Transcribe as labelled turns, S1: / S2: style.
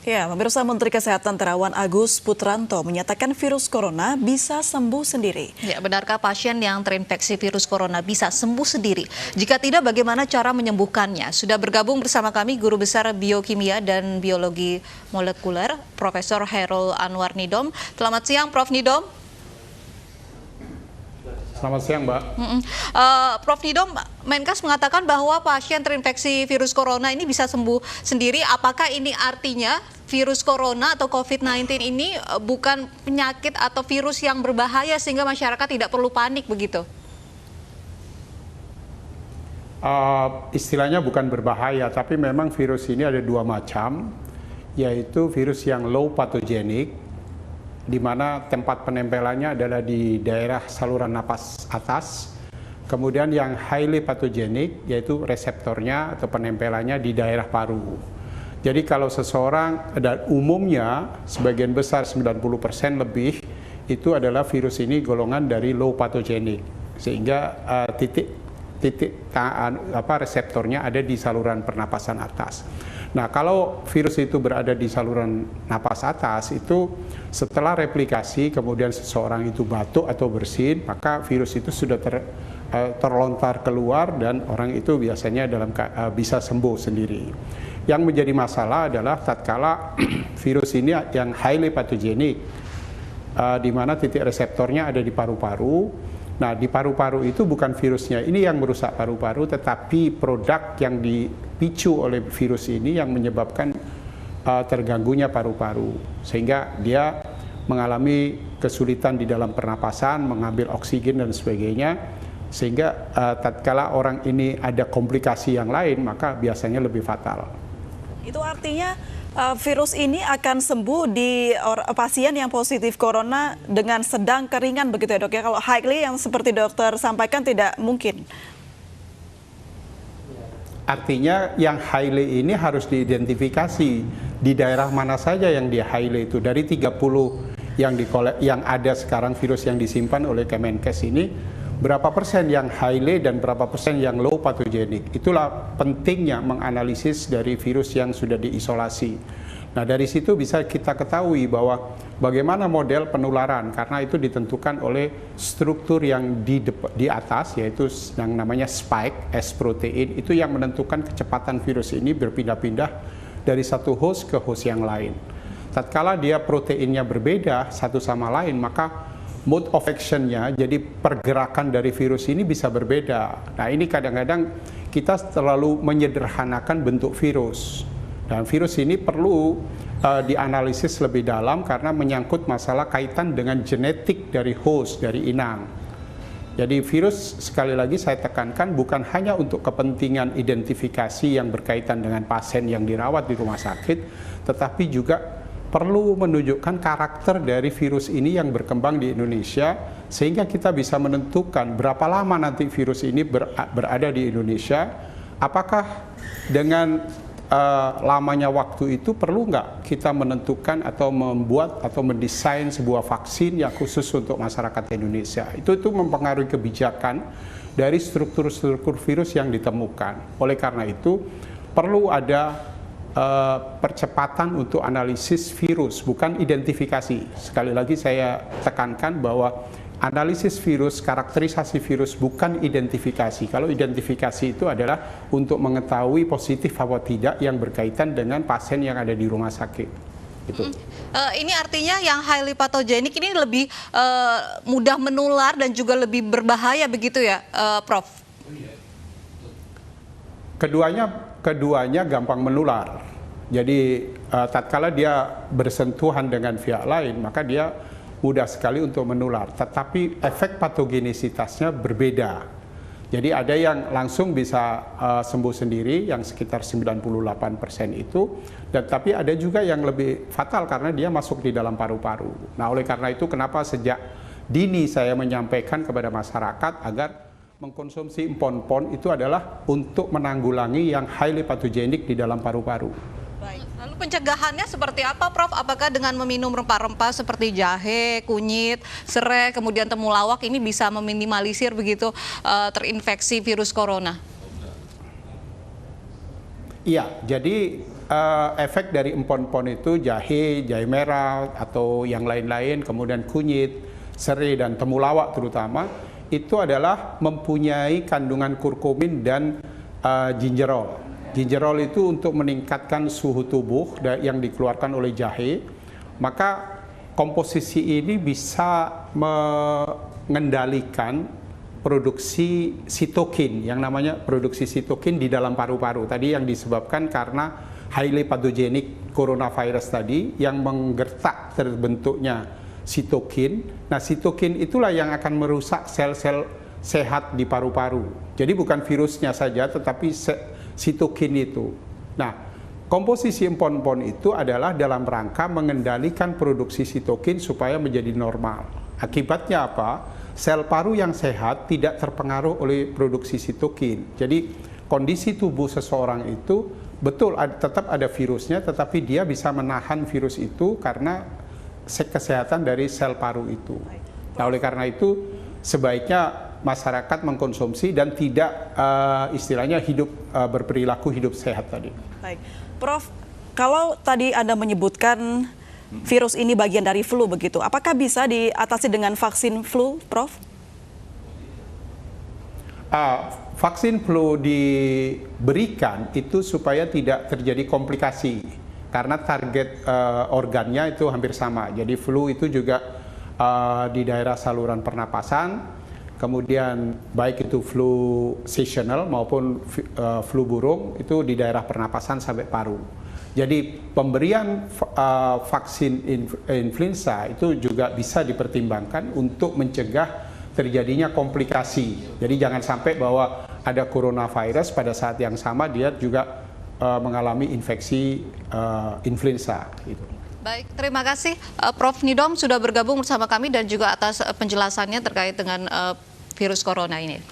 S1: Ya, pemirsa, Menteri Kesehatan Terawan Agus Putranto menyatakan virus corona bisa sembuh sendiri.
S2: Ya, benarkah pasien yang terinfeksi virus corona bisa sembuh sendiri? Jika tidak, bagaimana cara menyembuhkannya? Sudah bergabung bersama kami Guru Besar Biokimia dan Biologi Molekuler, Profesor Hairul Anwar Nidom. Selamat siang, Prof. Nidom.
S3: Selamat siang, Mbak.
S2: Prof. Nidom, Menkes mengatakan bahwa pasien terinfeksi virus corona ini bisa sembuh sendiri. Apakah ini artinya virus corona atau COVID-19 ini bukan penyakit atau virus yang berbahaya sehingga masyarakat tidak perlu panik begitu?
S3: Istilahnya bukan berbahaya, tapi memang virus ini ada dua macam, yaitu virus yang low pathogenic, di mana tempat penempelannya adalah di daerah saluran napas atas. Kemudian yang highly pathogenic, yaitu reseptornya atau penempelannya di daerah paru. Jadi kalau seseorang, dan umumnya sebagian besar 90% lebih, itu adalah virus ini golongan dari low pathogenic. Sehingga reseptornya ada di saluran pernapasan atas. Nah, kalau virus itu berada di saluran napas atas, itu setelah replikasi kemudian seseorang itu batuk atau bersin, maka virus itu sudah terlontar keluar dan orang itu biasanya bisa sembuh sendiri. Yang menjadi masalah adalah tatkala virus ini yang highly pathogenic, di mana titik reseptornya ada di paru-paru. Nah, di paru-paru itu bukan virusnya ini yang merusak paru-paru, tetapi produk yang dipicu oleh virus ini yang menyebabkan terganggunya paru-paru. Sehingga dia mengalami kesulitan di dalam pernapasan, mengambil oksigen dan sebagainya. Sehingga tatkala orang ini ada komplikasi yang lain, maka biasanya lebih fatal.
S1: Itu artinya virus ini akan sembuh di pasien yang positif corona dengan sedang ke ringan begitu ya, Dok ya? Kalau highly yang seperti dokter sampaikan tidak mungkin.
S3: Artinya yang highly ini harus diidentifikasi di daerah mana saja yang dia highly itu. Dari 30 yang ada sekarang virus yang disimpan oleh Kemenkes ini, berapa persen yang highly dan berapa persen yang low pathogenic. Itulah pentingnya menganalisis dari virus yang sudah diisolasi. Nah, dari situ bisa kita ketahui bahwa bagaimana model penularan, karena itu ditentukan oleh struktur yang di atas, yaitu yang namanya spike, S protein, itu yang menentukan kecepatan virus ini berpindah-pindah dari satu host ke host yang lain. Tatkala dia proteinnya berbeda satu sama lain, maka mode of action-nya, jadi pergerakan dari virus ini bisa berbeda. Nah, ini kadang-kadang kita terlalu menyederhanakan bentuk virus. Dan virus ini perlu dianalisis lebih dalam karena menyangkut masalah kaitan dengan genetik dari host, dari inang. Jadi virus, sekali lagi saya tekankan, bukan hanya untuk kepentingan identifikasi yang berkaitan dengan pasien yang dirawat di rumah sakit, tetapi juga perlu menunjukkan karakter dari virus ini yang berkembang di Indonesia, sehingga kita bisa menentukan berapa lama nanti virus ini berada di Indonesia. Apakah dengan lamanya waktu itu perlu nggak kita menentukan atau membuat atau mendesain sebuah vaksin yang khusus untuk masyarakat Indonesia. Itu mempengaruhi kebijakan dari struktur-struktur virus yang ditemukan. Oleh karena itu perlu ada percepatan untuk analisis virus, bukan identifikasi. Sekali lagi saya tekankan bahwa analisis virus, karakterisasi virus, bukan identifikasi. Kalau identifikasi itu adalah untuk mengetahui positif atau tidak yang berkaitan dengan pasien yang ada di rumah sakit. Gitu.
S2: Ini artinya yang highly pathogenic ini lebih mudah menular dan juga lebih berbahaya begitu ya, Prof?
S3: Keduanya gampang menular. Jadi tatkala dia bersentuhan dengan pihak lain, maka dia mudah sekali untuk menular. Tetapi efek patogenisitasnya berbeda. Jadi ada yang langsung bisa sembuh sendiri, yang sekitar 98% itu. Dan tapi ada juga yang lebih fatal karena dia masuk di dalam paru-paru. Nah, oleh karena itu kenapa sejak dini saya menyampaikan kepada masyarakat agar mengkonsumsi empon-empon itu adalah untuk menanggulangi yang highly pathogenic di dalam paru-paru.
S2: Baik. Lalu pencegahannya seperti apa, Prof? Apakah dengan meminum rempah-rempah seperti jahe, kunyit, serai, kemudian temulawak ini bisa meminimalisir begitu terinfeksi virus corona?
S3: Iya, jadi efek dari empon-empon itu jahe merah atau yang lain-lain, kemudian kunyit, serai dan temulawak terutama, itu adalah mempunyai kandungan kurkumin dan gingerol. Gingerol itu untuk meningkatkan suhu tubuh yang dikeluarkan oleh jahe. Maka komposisi ini bisa mengendalikan produksi sitokin, yang namanya produksi sitokin di dalam paru-paru. Tadi yang disebabkan karena highly pathogenic coronavirus tadi yang menggertak terbentuknya sitokin. Nah, sitokin itulah yang akan merusak sel-sel sehat di paru-paru. Jadi bukan virusnya saja, tetapi sitokin itu. Nah, komposisi empon-empon itu adalah dalam rangka mengendalikan produksi sitokin supaya menjadi normal. Akibatnya apa? Sel paru yang sehat tidak terpengaruh oleh produksi sitokin. Jadi kondisi tubuh seseorang itu betul tetap ada virusnya, tetapi dia bisa menahan virus itu karena kesehatan dari sel paru itu. Nah, oleh karena itu sebaiknya masyarakat mengkonsumsi dan tidak istilahnya berperilaku hidup sehat tadi.
S1: Baik, Prof, kalau tadi Anda menyebutkan virus ini bagian dari flu begitu, apakah bisa diatasi dengan vaksin flu, Prof?
S3: Vaksin flu diberikan itu supaya tidak terjadi komplikasi karena target organnya itu hampir sama. Jadi flu itu juga di daerah saluran pernapasan. Kemudian baik itu flu seasonal maupun flu burung itu di daerah pernapasan sampai paru. Jadi pemberian vaksin influenza itu juga bisa dipertimbangkan untuk mencegah terjadinya komplikasi. Jadi jangan sampai bahwa ada coronavirus pada saat yang sama dia juga mengalami infeksi influenza. Gitu.
S2: Baik, terima kasih Prof. Nidom sudah bergabung bersama kami dan juga atas penjelasannya terkait dengan virus corona ini.